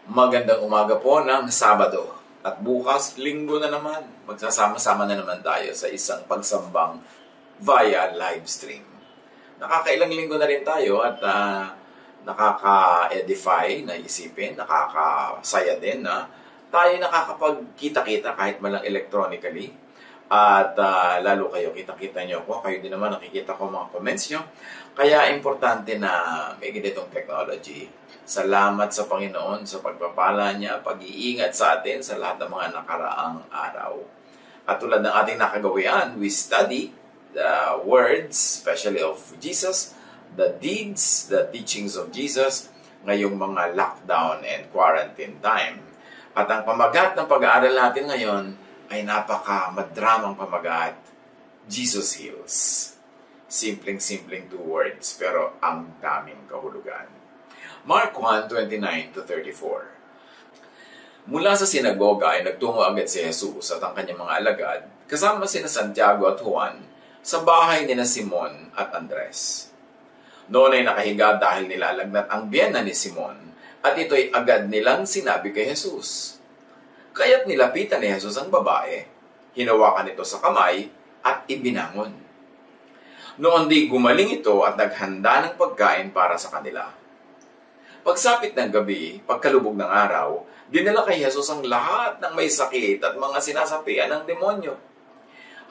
Magandang umaga po ng Sabado. At bukas, linggo na naman. Magsasama-sama na naman tayo sa isang pagsambang via live stream. Nakakailang linggo na rin tayo at nakaka-edify na isipin, nakakasaya din na tayo nakakapagkita-kita kahit malang electronically. At lalo kayo, kita-kita nyo ko. Kayo din naman nakikita ko mga comments nyo. Kaya importante na may ganitong technology. Salamat sa Panginoon sa pagpapala niya, pag-iingat sa atin sa lahat ng mga nakaraang araw. At tulad ng ating nakagawian, we study the words, especially of Jesus, the deeds, the teachings of Jesus, ngayong mga lockdown and quarantine time. At ang pamagat ng pag-aaral natin ngayon ay napaka-madramang pamagat, Jesus heals. Simpleng-simpleng 2 words, pero ang daming kahulugan. Mark 1:29-34. Mula sa sinagoga ay nagtungo agad si Jesus at ang kanyang mga alagad, kasama sina Santiago at Juan, sa bahay nina Simon at Andres. Noon ay nakahiga dahil nilalagnat ang biyena ni Simon, at ito'y agad nilang sinabi kay Jesus. Kaya't nilapitan ni Jesus ang babae, hinawakan ito sa kamay, at ibinangon. Noon di gumaling ito at naghanda ng pagkain para sa kanila. Pagsapit ng gabi, pagkalubog ng araw, dinala kay Jesus ang lahat ng may sakit at mga sinasapian ng demonyo.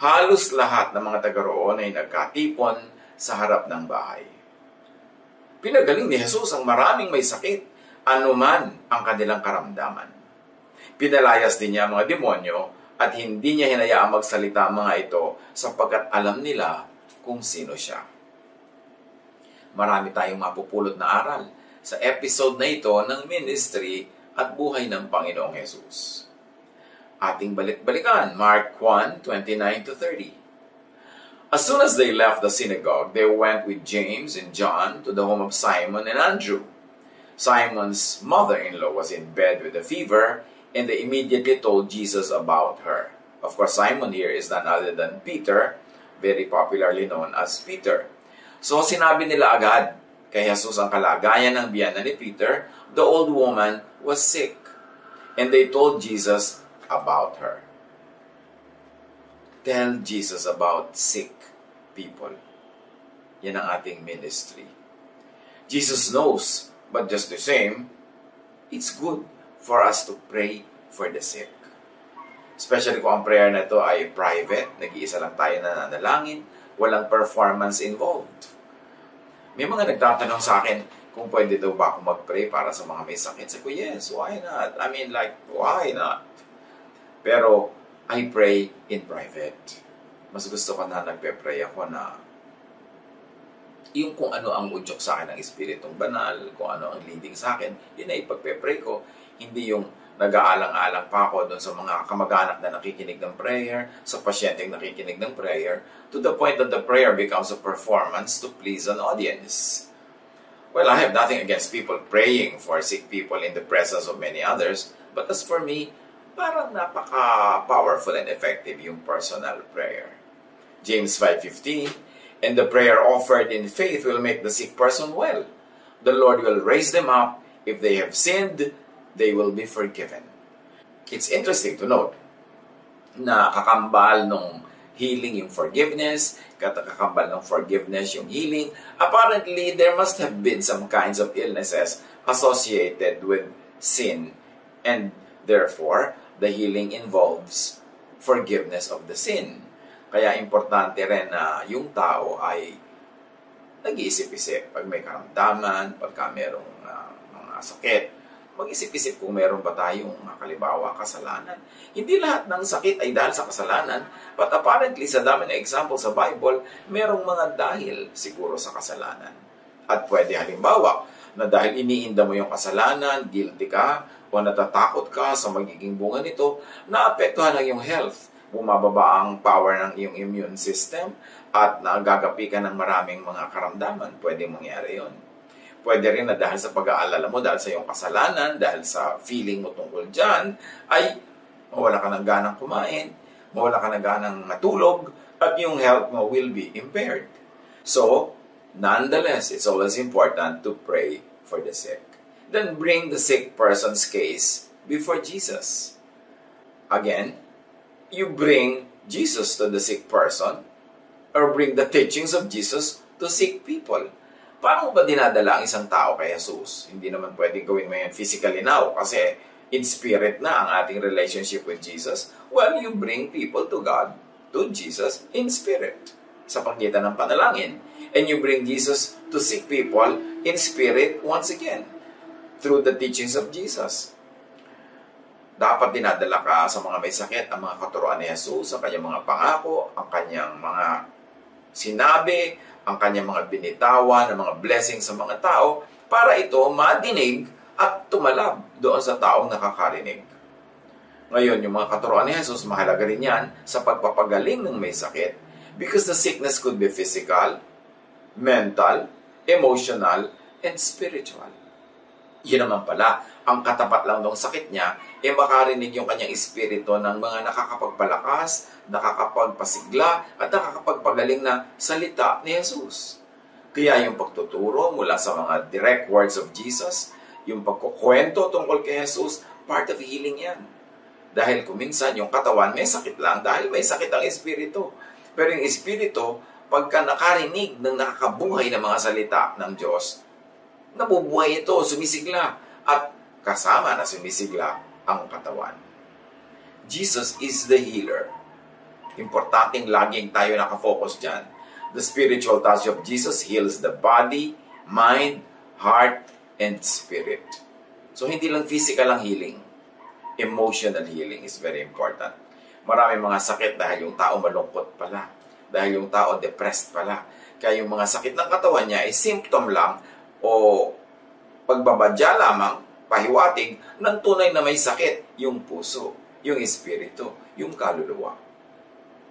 Halos lahat ng mga taga roon ay nagkatipon sa harap ng bahay. Pinagaling ni Jesus ang maraming may sakit, anuman ang kanilang karamdaman. Pinalayas din niya ang mga demonyo at hindi niya hinayaang magsalita ang mga ito sapagkat alam nila kung sino siya. Marami tayong mapupulot na aral sa episode na ito ng ministry at buhay ng Panginoong Jesus. Ating balik-balikan, Mark 1:29-30. As soon as they left the synagogue, they went with James and John to the home of Simon and Andrew. Simon's mother-in-law was in bed with a fever, and they immediately told Jesus about her. Of course, Simon here is none other than Peter, very popularly known as Peter. So sinabi nila agad kay Jesus ang kalagayan ng biyana ni Peter. The old woman was sick, and they told Jesus about her. Tell Jesus about sick people. Yan ang ating ministry. Jesus knows, but just the same, it's good for us to pray for the sick. Especially kung ang prayer na ito ay private, nag-iisa lang tayo na nanalangin, walang performance involved. May mga nagtatanong sa akin kung pwede daw ba ako mag-pray para sa mga may sakit. Sabi ko, yes, why not? I mean, why not? Pero, I pray in private. Mas gusto ko na nagpe-pray ako na yung kung ano ang udyok sa akin ng Espiritong Banal, kung ano ang leading sa akin, yun ay ipagpe-pray ko. Hindi yung nag-aalang-alang pa ako doon sa mga kamag-anak na nakikinig ng prayer, sa pasyenteng nakikinig ng prayer, to the point that the prayer becomes a performance to please an audience. Well, I have nothing against people praying for sick people in the presence of many others, but as for me, parang napaka-powerful and effective yung personal prayer. James 5:15, and the prayer offered in faith will make the sick person well. The Lord will raise them up. If they have sinned, they will be forgiven. It's interesting to note na kakambal nung healing yung forgiveness, kakambal ng forgiveness yung healing. Apparently, there must have been some kinds of illnesses associated with sin, and therefore, the healing involves forgiveness of the sin. Kaya importante rin na yung tao ay nag-iisip-isip pag may karamdaman, pagka merong mga sakit, mag-isip-isip kung meron ba tayong halimbawa kasalanan. Hindi lahat ng sakit ay dahil sa kasalanan, but apparently sa dami ng example sa Bible, merong mga dahil siguro sa kasalanan. At pwede halimbawa na dahil iniinda mo yung kasalanan, guilty ka, o natatakot ka sa magiging bunga nito, naapektuhan ang iyong health. Bumababa ang power ng iyong immune system at nagagapi ka ng maraming mga karamdaman. Pwede mangyari yon. Pwede rin na dahil sa pag-aalala mo, dahil sa iyong kasalanan, dahil sa feeling mo tungkol dyan, ay mawala ka ng ganang kumain, mawala ka ng ganang matulog, at yung health mo will be impaired. So, nonetheless, it's always important to pray for the sick. then bring the sick person's case before Jesus. Again, you bring Jesus to the sick person or bring the teachings of Jesus to sick people. Paano ba dinadala ang isang tao kay Jesus? Hindi naman pwedeng gawin mo yan physically now kasi in spirit na ang ating relationship with Jesus. Well, you bring people to God, to Jesus, in spirit sa pagitan ng panalangin. And you bring Jesus to sick people in spirit once again through the teachings of Jesus. Dapat dinadala ka sa mga may sakit ang mga katuruan ni Jesus, ang kanyang mga pangako, ang kanyang mga sinabi, ang kanyang mga binitawan, ang mga blessings sa mga tao para ito madinig at tumalab doon sa taong nakakarinig. Ngayon, yung mga katuruan ni Jesus, mahalaga rin yan sa pagpapagaling ng may sakit because the sickness could be physical, mental, emotional, and spiritual. Yun naman pala, ang katapat lang ng sakit niya, makarinig yung kanyang espiritu ng mga nakakapagpalakas, nakakapagpasigla, at nakakapagpagaling na salita ni Jesus. Kaya yung pagtuturo mula sa mga direct words of Jesus, yung pagkukwento tungkol kay Jesus, part of healing yan. Dahil kuminsan yung katawan may sakit lang dahil may sakit ang espiritu. Pero yung espiritu, pagka nakarinig ng nakakabuhay na mga salita ng Diyos, nabubuhay ito, sumisigla, at kasama na sumisigla ang katawan. Jesus is the healer. Importanteng laging tayo nakafocus dyan. The spiritual touch of Jesus heals the body, mind, heart, and spirit. So, hindi lang physical ang healing. Emotional healing is very important. Maraming mga sakit dahil yung tao malungkot pala. Dahil yung tao depressed pala. Kaya yung mga sakit ng katawan niya ay symptom lang o pagbabadya lamang, pahiwatig ng tunay na may sakit, yung puso, yung espiritu, yung kaluluwa.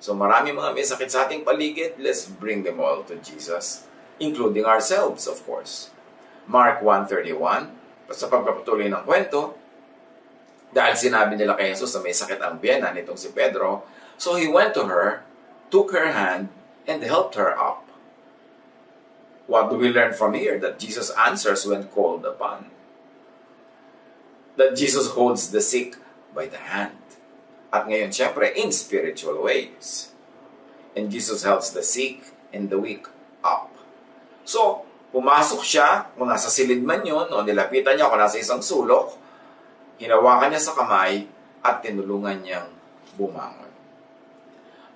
So marami mga may sakit sa ating paligid, let's bring them all to Jesus, including ourselves, of course. Mark 1:31, sa pagpapatuloy ng kwento, dahil sinabi nila kay Jesus na may sakit ang biyenan nitong si Pedro, so he went to her, took her hand, and helped her up. What do we learn from here? That Jesus answers when called upon. That Jesus holds the sick by the hand. At ngayon, syempre, in spiritual ways. And Jesus helps the sick and the weak up. So, pumasok siya, kung nasa silid man yun, o nilapitan niya, kung nasa isang sulok, hinawakan niya sa kamay, at tinulungan niyang bumangon.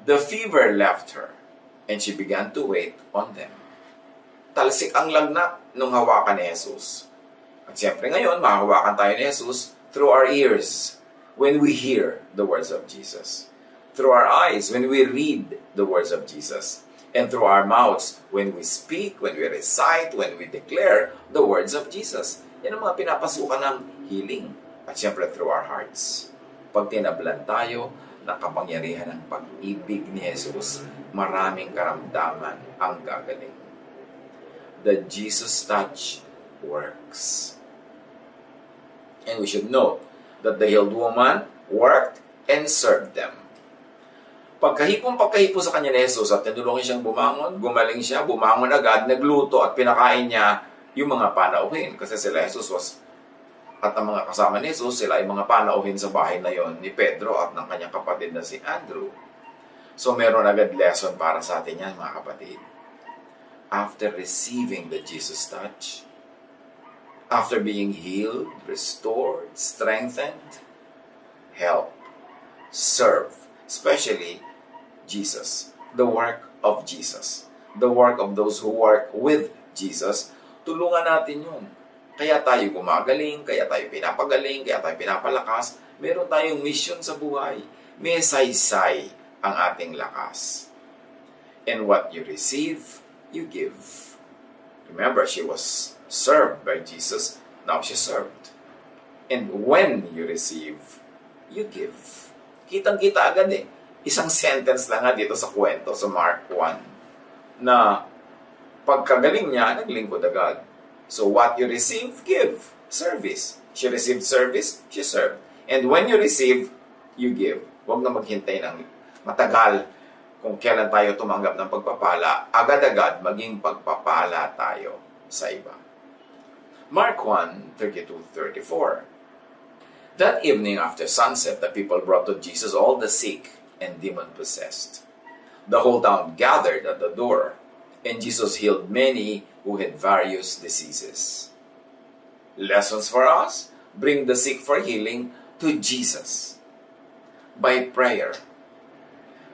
The fever left her, and she began to wait on them. Talsik ang lagnat nung hawakan ni Jesus. At siyempre ngayon, mahawakan tayo ni Jesus through our ears when we hear the words of Jesus. Through our eyes when we read the words of Jesus. And through our mouths when we speak, when we recite, when we declare the words of Jesus. Yan ang mga pinapasukan ng healing. At siyempre through our hearts. Pag tinablan tayo, nakapangyarihan ng pag-ibig ni Jesus, maraming karamdaman ang gagaling. The Jesus touch works. And we should note that the healed woman worked and served them. Pagkahipo sa kanya ni Jesus at tinulungan siyang bumangon, gumaling siya, bumangon agad, nagluto at pinakain niya yung mga panauhin. Kasi sila Jesus at ang mga kasama ni Jesus, sila ay mga panauhin sa bahay na yon ni Pedro at ng kanyang kapatid na si Andrew. So meron agad lesson para sa atin yan, mga kapatid. After receiving the Jesus touch, after being healed, restored, strengthened, help, serve, especially Jesus, the work of Jesus, the work of those who work with Jesus, tulungan natin yun. Kaya tayo gumagaling, kaya tayo pinapagaling, kaya tayo pinapalakas, meron tayong mission sa buhay. May saysay ang ating lakas. And what you receive, you give. Remember, she was served by Jesus. Now she served. And when you receive, you give. Kitang-kita agad eh. Isang sentence lang nga dito sa kwento sa Mark 1 na pagkagaling niya, naglingkod agad. So what you receive, give. Service. She received service, she served. And when you receive, you give. Huwag na maghintay ng matagal kung kailan tayo tumanggap ng pagpapala, agad-agad maging pagpapala tayo sa iba. Mark 1:32-34. That evening after sunset, the people brought to Jesus all the sick and demon-possessed. The whole town gathered at the door, and Jesus healed many who had various diseases. Lessons for us: bring the sick for healing to Jesus. By prayer,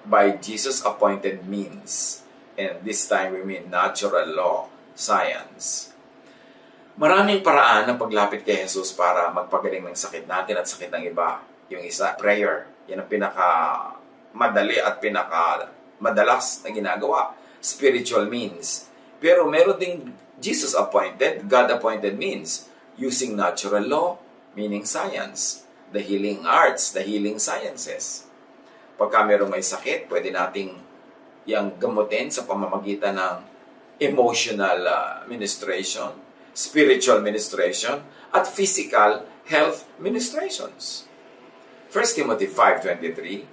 by Jesus-appointed means, and this time we mean natural law, science. Maraming paraan ng paglapit kay Jesus para magpagaling ng sakit natin at sakit ng iba. Yung isa, prayer. Yan ang pinaka-madali at pinaka-madalas na ginagawa. Spiritual means. Pero meron ding Jesus-appointed, God-appointed means. Using natural law, meaning science. The healing arts, the healing sciences. Pagka meron may sakit, pwede nating yang gamutin sa pamamagitan ng emotional ministration, spiritual ministration, at physical health ministrations. 1 Timothy 5:23,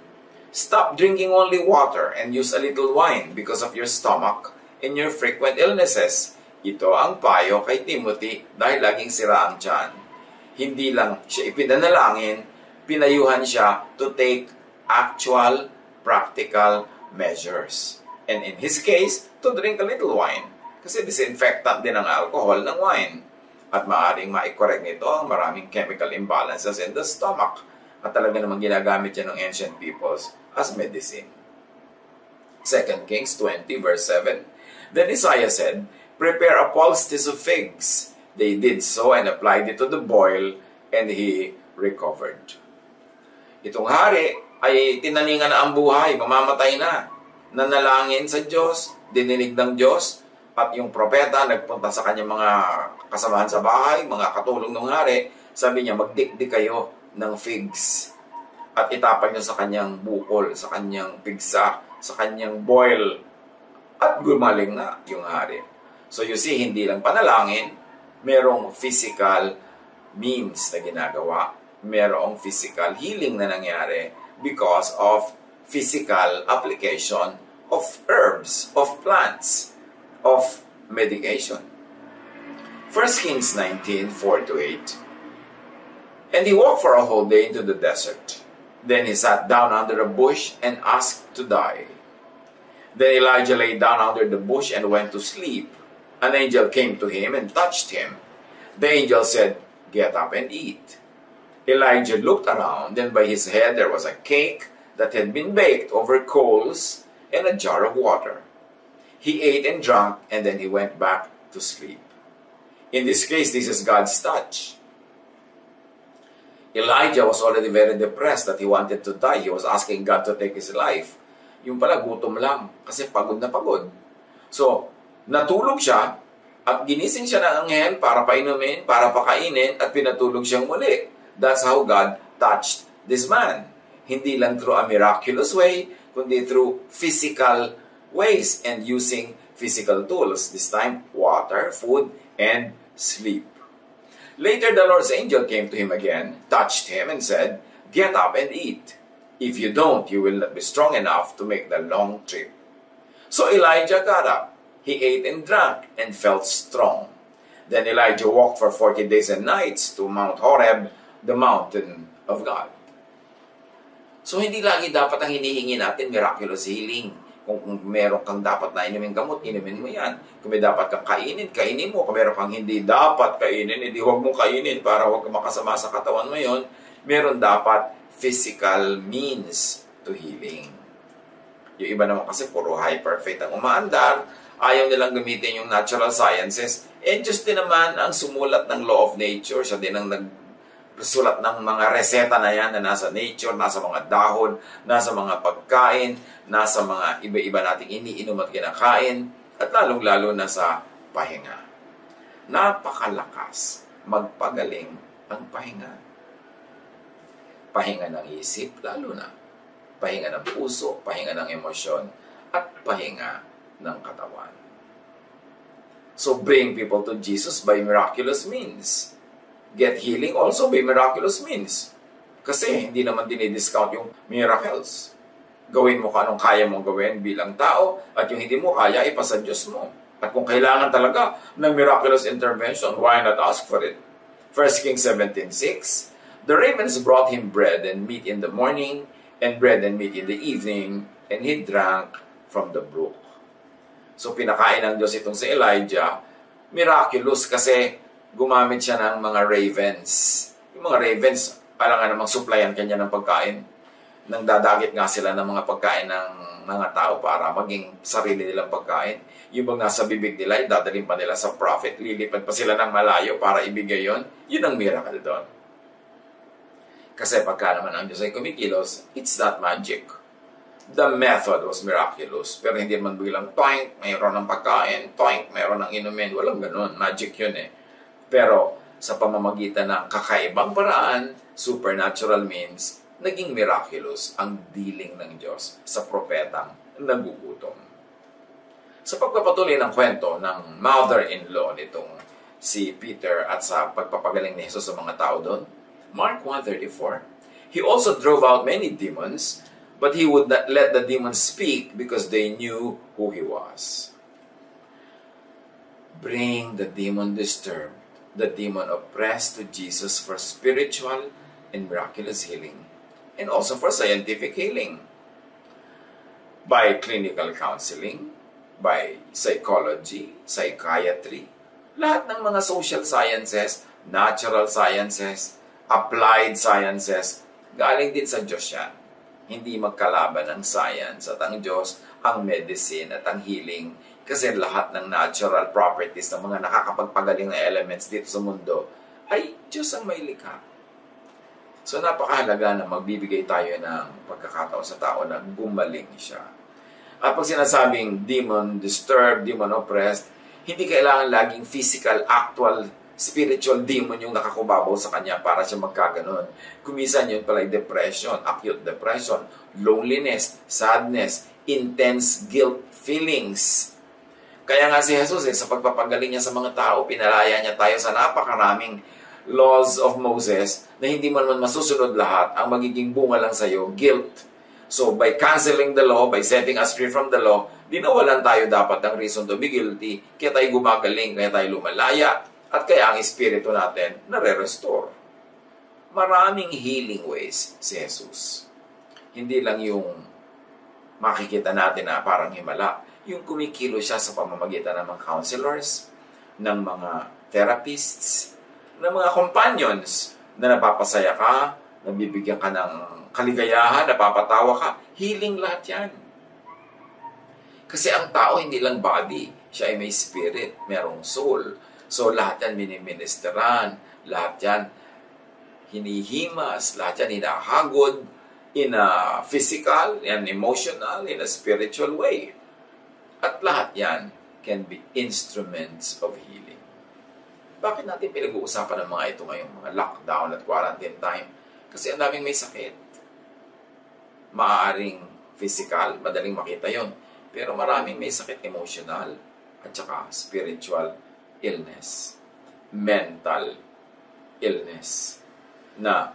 stop drinking only water and use a little wine because of your stomach and your frequent illnesses. Ito ang payo kay Timothy dahil laging sira ang tiyan. Hindi lang siya ipinanalangin, pinayuhan siya to take actual, practical measures. And in his case, to drink a little wine. Kasi disinfectant din ang alcohol ng wine. At maaaring ma-correct nito ang maraming chemical imbalances in the stomach. At talaga namang ginagamit yan ng ancient peoples as medicine. 2 Kings 20 verse 7. Then Isaiah said, prepare a poultice of figs. They did so and applied it to the boil, and he recovered. Itong hari ay tinaningan na ang buhay, mamamatay na. Nanalangin sa Diyos, dininig ng Diyos, at yung propeta nagpunta sa kanyang mga kasamahan sa bahay, mga katulong ng hari, sabi niya, magdikdik kayo ng figs. At itapag niyo sa kanyang bukol, sa kanyang pigsa, sa kanyang boil. At gumaling na yung hari. So you see, hindi lang panalangin, merong physical means na ginagawa, merong physical healing na nangyari because of physical application of herbs, of plants, of medication. 1 Kings 19:4-8. And he walked for a whole day into the desert. Then he sat down under a bush and asked to die. Then Elijah lay down under the bush and went to sleep. An angel came to him and touched him. The angel said, get up and eat. Elijah looked around, and by his head there was a cake that had been baked over coals and a jar of water. He ate and drank, and then he went back to sleep. In this case, this is God's touch. Elijah was already very depressed that he wanted to die. He was asking God to take his life. Yung pala, gutom lang, kasi pagod na pagod. So, natulog siya, at ginising siya ng anghel para painumin, para pakainin, at pinatulog siyang muli. That's how God touched this man. Hindi lang through a miraculous way, kundi through physical ways and using physical tools. This time, water, food, and sleep. Later, the Lord's angel came to him again, touched him, and said, get up and eat. If you don't, you will not be strong enough to make the long trip. So Elijah got up. He ate and drank and felt strong. Then Elijah walked for 40 days and nights to Mount Horeb, the mountain of God. So hindi lagi dapat ang hinihingi natin miraculous healing. Kung meron kang dapat na inumin gamot, inumin mo yan. Kung may dapat kang kainin, kainin mo. Kung meron kang hindi dapat kainin, hindi huwag mong kainin para huwag kang makasama sa katawan mo yon. Meron dapat physical means to healing. Yung iba naman kasi puro hyper-faith ang umaandar, ayaw nilang gamitin yung natural sciences. And just din naman ang sumulat ng law of nature, siya din ang nagsulat ng mga reseta na yan na nasa nature, nasa mga dahon, nasa mga pagkain, nasa mga iba-iba nating iniinom at kinakain, at lalong-lalo na sa pahinga. Napakalakas magpagaling ang pahinga. Pahinga ng isip, lalo na. Pahinga ng puso, pahinga ng emosyon, at pahinga ng katawan. So bring people to Jesus by miraculous means. Get healing also by miraculous means. Kasi hindi naman dinidiscount yung miracles. Gawin mo kung anong kaya mong gawin bilang tao, at yung hindi mo kaya, ipasa Diyos mo. At kung kailangan talaga ng miraculous intervention, why not ask for it? 1 Kings 17:6, the ravens brought him bread and meat in the morning, and bread and meat in the evening, and he drank from the brook. So pinakain ng Diyos itong si Elijah, miraculous kasi gumamit siya ng mga ravens. Yung mga ravens, alam namang supplyan kanya ng pagkain. Nang dadagit nga sila ng mga pagkain ng mga tao para maging sarili nilang pagkain. Yung bang nasa bibig nila, dadalhin pa nila sa prophet, lilipad pa sila ng malayo para ibigay yon. Yun ang miracle doon. Kasi pagka naman ang Diyos ay kumikilos, it's not magic. The method was miraculous. Pero hindi man bilang, toink, mayroon ng pagkain, toink, mayroon ng inumin. Walang ganun. Magic yun eh. Pero sa pamamagitan ng kakaibang paraan, supernatural means, naging miraculous ang dealing ng Diyos sa propetang nagugutom. Sa pagpapatuloy ng kwento ng mother-in-law nitong si Peter at sa pagpapagaling ni Jesus sa mga tao doon, Mark 1:34, he also drove out many demons, but he would not let the demons speak because they knew who he was. Bring the demon disturbed, the demon oppressed to Jesus for spiritual and miraculous healing, and also for scientific healing. By clinical counseling, by psychology, psychiatry, lahat ng mga social sciences, natural sciences, applied sciences, galing din sa Diyos yan. Hindi magkalaban ang science at ang Diyos, ang medicine at ang healing. Kasi lahat ng natural properties ng mga nakakapagpagaling na elements dito sa mundo ay Diyos ang may likha. So napakahalaga na magbibigay tayo ng pagkakataon sa tao na gumaling siya. At pag sinasabing demon disturbed, demon oppressed, hindi kailangan laging physical, actual, spiritual demon yung nakakubabaw sa kanya para siya magkaganon. Kumisan yun pala depression, acute depression, loneliness, sadness, intense guilt feelings. Kaya nga si Jesus sa pagpapagaling niya sa mga tao, pinalaya niya tayo sa napakaraming laws of Moses na hindi man masusunod lahat, ang magiging bunga lang sa'yo, guilt. So by canceling the law, by setting us free from the law, dinawalan tayo dapat ng reason to be guilty, kaya tayo gumagaling, kaya tayo lumalaya, at kaya ang espiritu natin nare-restore. Maraming healing ways si Jesus. Hindi lang yung makikita natin na parang himala. Yung kumikilo siya sa pamamagitan ng mga counselors, ng mga therapists, ng mga companions na napapasaya ka, nabibigyan ka ng kaligayahan, napapatawa ka. Healing lahat yan. Kasi ang tao hindi lang body, siya ay may spirit, merong soul. So lahat yan miniministeran, lahat yan hinihimas, lahat yan hinahagod in a physical, in emotional, in a spiritual way. At lahat yan can be instruments of healing. Bakit natin pinag-uusapan ng mga ito ngayong mga lockdown at quarantine time? Kasi ang daming may sakit. Maaaring physical, madaling makita yon. Pero maraming may sakit emotional at saka spiritual illness. Mental illness. Na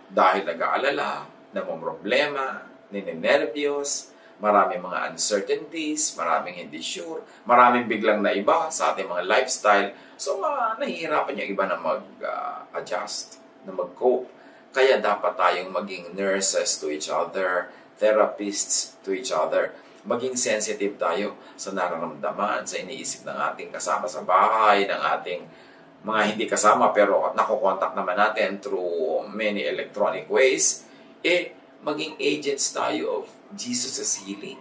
dahil nag-aalala, namumroblema, ninenervyos, maraming mga uncertainties, maraming hindi sure, maraming biglang naiba sa ating mga lifestyle. So, nahihirapan yung iba na mag-adjust, na mag-cope. Kaya dapat tayong maging nurses to each other, therapists to each other. Maging sensitive tayo sa nararamdaman, sa iniisip ng ating kasama sa bahay, ng ating mga hindi kasama pero nakukontak naman natin through many electronic ways. Maging agents tayo of Jesus' healing.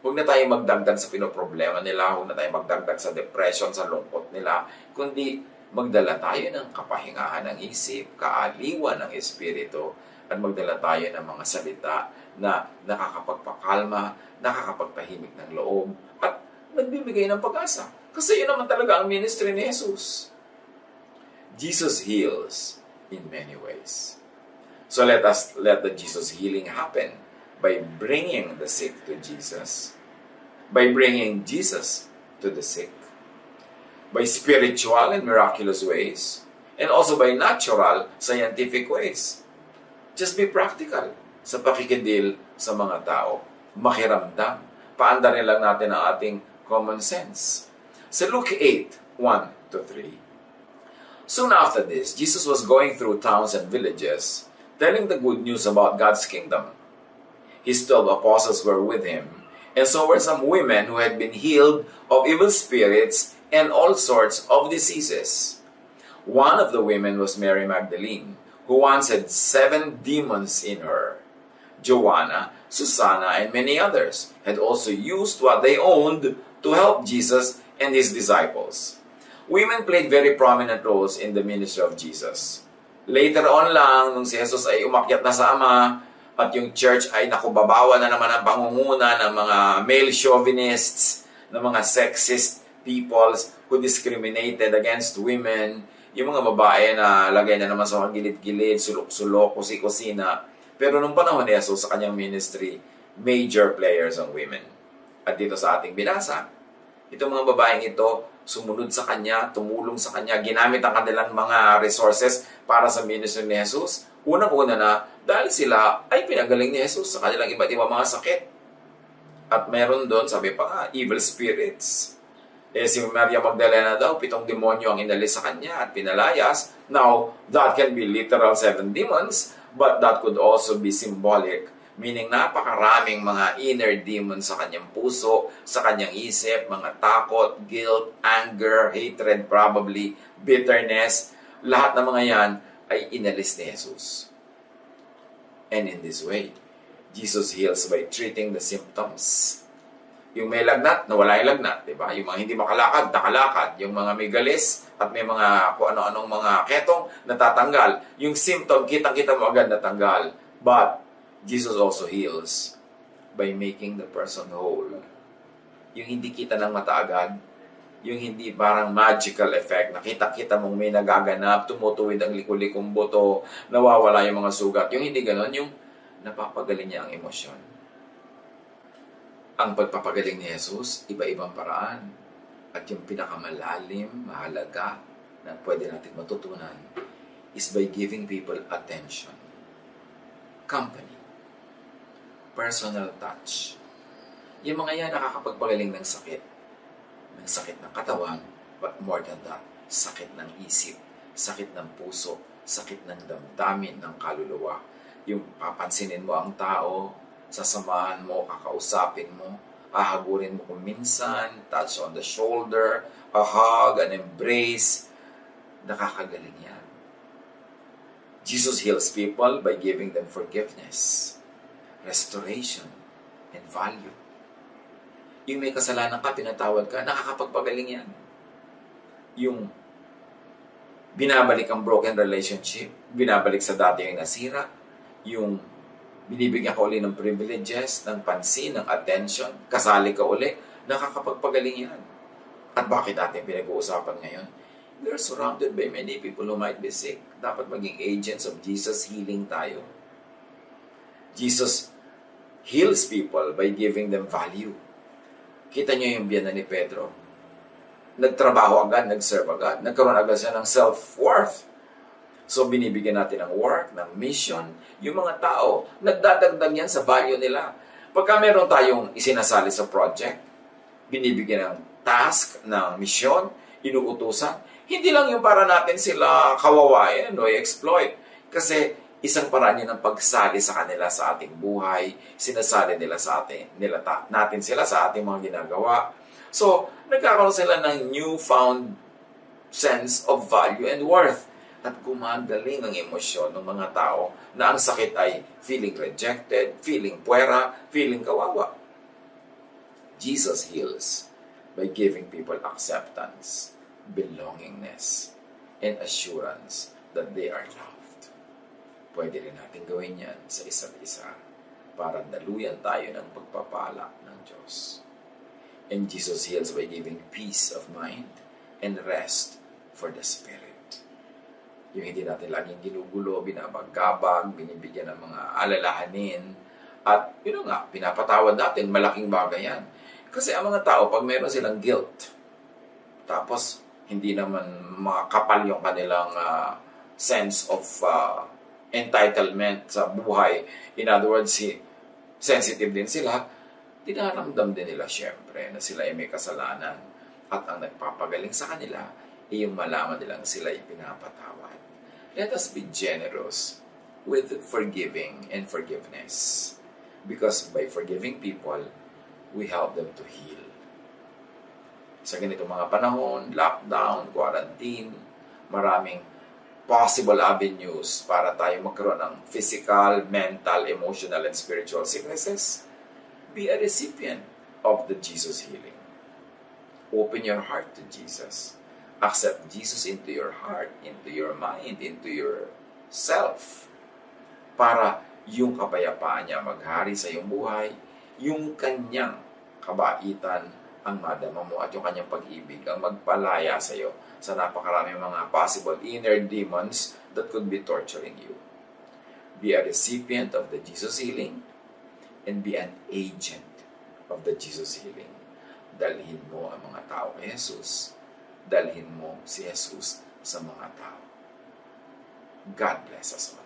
Huwag na tayo magdagdag sa pinoproblema nila, huwag na tayo magdagdag sa depression, sa lungkot nila, kundi magdala tayo ng kapahingahan ng isip, kaaliwan ng espiritu, at magdala tayo ng mga salita na nakakapagpakalma, nakakapagpahimik ng loob, at nagbibigay ng pag-asa. Kasi yun naman talaga ang ministry ni Jesus. Jesus heals in many ways. So let the Jesus healing happen by bringing the sick to Jesus, by bringing Jesus to the sick, by spiritual and miraculous ways, and also by natural, scientific ways. Just be practical sa pakikidil sa mga tao. Makiramdam. Paandarin lang natin ang ating common sense. Sa Luke 8, 1-3, soon after this, Jesus was going through towns and villages, telling the good news about God's kingdom. His 12 apostles were with him, and so were some women who had been healed of evil spirits and all sorts of diseases. One of the women was Mary Magdalene, who once had 7 demons in her. Joanna, Susanna, and many others had also used what they owned to help Jesus and his disciples. Women played very prominent roles in the ministry of Jesus. Later on lang, nung si Jesus ay umakyat na sa Ama, at yung church ay nakubabawa na naman ang pangunguna ng mga male chauvinists, ng mga sexist peoples who discriminated against women, yung mga babae na lagay na naman sa mga gilid-gilid, sulok-sulok, kusi-kusina. Pero nung panahon ni Jesus sa kanyang ministry, major players ang women. At dito sa ating binasa, itong mga babaeng ito, sumunod sa kanya, tumulong sa kanya, ginamit ang kanilang mga resources para sa ministry ni Jesus. Unang-una na, dahil sila ay pinagaling ni Jesus sa kanilang iba't ibang mga sakit. At meron doon, sabi pa nga, evil spirits. Si Maria Magdalena daw, 7 demonyo ang inalis sa kanya at pinalayas. Now, that can be literal 7 demons, but that could also be symbolic, meaning napakaraming mga inner demons sa kanyang puso, sa kanyang isip, mga takot, guilt, anger, hatred probably, bitterness. Lahat ng mga yan ay inalis ni Jesus. And in this way, Jesus heals by treating the symptoms. Yung may lagnat, nawala yung lagnat, di ba? Yung mga hindi makalakad, nakalakad. Yung mga may galis at may mga kung ano-anong mga ketong, natatanggal. Yung symptom, kitang-kita mo agad natanggal. But Jesus also heals by making the person whole. Yung hindi kita ng mata agad, yung hindi parang magical effect, nakita-kita mong may nagaganap, tumutuwid ang liku-likong buto, nawawala yung mga sugat. Yung hindi ganon, yung napapagaling niya ang emosyon. Ang pagpapagaling ni Jesus, iba-ibang paraan. At yung pinakamalalim, mahalaga, na pwede natin matutunan is by giving people attention, company, personal touch. Yung mga yan nakakapagpagaling ng sakit ng katawan, but more than that, sakit ng isip, sakit ng puso, sakit ng damdamin, ng kaluluwa. Yung papansinin mo ang tao, sasamahan mo, kakausapin mo, hahagurin mo kung minsan, touch on the shoulder, a hug, an embrace. Nakakagaling yan. Jesus heals people by giving them forgiveness, restoration, and value. Yung may kasalanan ka, pinatawad ka, nakakapagpagaling yan. Yung binabalik ang broken relationship, binabalik sa dati yung nasira, yung binibigyan ka uli ng privileges, ng pansin, ng attention, kasali ka uli, nakakapagpagaling yan. At bakit natin pinag-uusapan ngayon? We are surrounded by many people who might be sick. Dapat maging agents of Jesus healing tayo. Jesus heals people by giving them value. Kita nyo yung biyana ni Pedro. Nagtrabaho agad, nag-serve agad. Nagkaroon agad siya ng self-worth. So, binibigyan natin ng work, ng mission. Yung mga tao, nagdadagdag yan sa value nila. Pagka meron tayong isinasali sa project, binibigyan ng task, ng mission, inuutusan, hindi lang yung para natin sila kawawain o i-exploit. Kasi isang paraan yun ng pagsali sa kanila sa ating buhay, sinasali nila sa atin, natin sila sa ating mga ginagawa. So, nagkakaroon sila ng newfound sense of value and worth. At gumagaling ang emosyon ng mga tao na ang sakit ay feeling rejected, feeling puwera, feeling kawawa. Jesus heals by giving people acceptance, belongingness, and assurance that they are loved. Pwede rin natin gawin yan sa isa't isa para daluyan tayo ng pagpapala ng Diyos. And Jesus heals by giving peace of mind and rest for the spirit. Yung hindi natin laging ginugulo, binabagabag, binibigyan ng mga alalahanin, at yun nga, pinapatawad natin, malaking bagay yan. Kasi ang mga tao, pag meron silang guilt, tapos hindi naman makapal yung kanilang sense of entitlement sa buhay, in other words, sensitive din sila, dinaramdam din nila syempre na sila ay may kasalanan. At ang nagpapagaling sa kanila ay yung malaman nilang sila pinapatawad. Let us be generous with forgiving and forgiveness. Because by forgiving people, we help them to heal. Sa ganitong mga panahon, lockdown, quarantine, maraming possible avenues para tayo magkaroon ng physical, mental, emotional, and spiritual sicknesses. Be a recipient of the Jesus healing. Open your heart to Jesus. Accept Jesus into your heart, into your mind, into your self. Para yung kapayapaan niya maghari sa iyong buhay, yung kanyang kabaitan ang madama mo at yung kanyang pag-ibig ang magpalaya sa iyo sa napakaraming mga possible inner demons that could be torturing you. Be a recipient of the Jesus healing and be an agent of the Jesus healing. Dalhin mo ang mga tao kay Jesus. Dalhin mo si Jesus sa mga tao. God bless us all.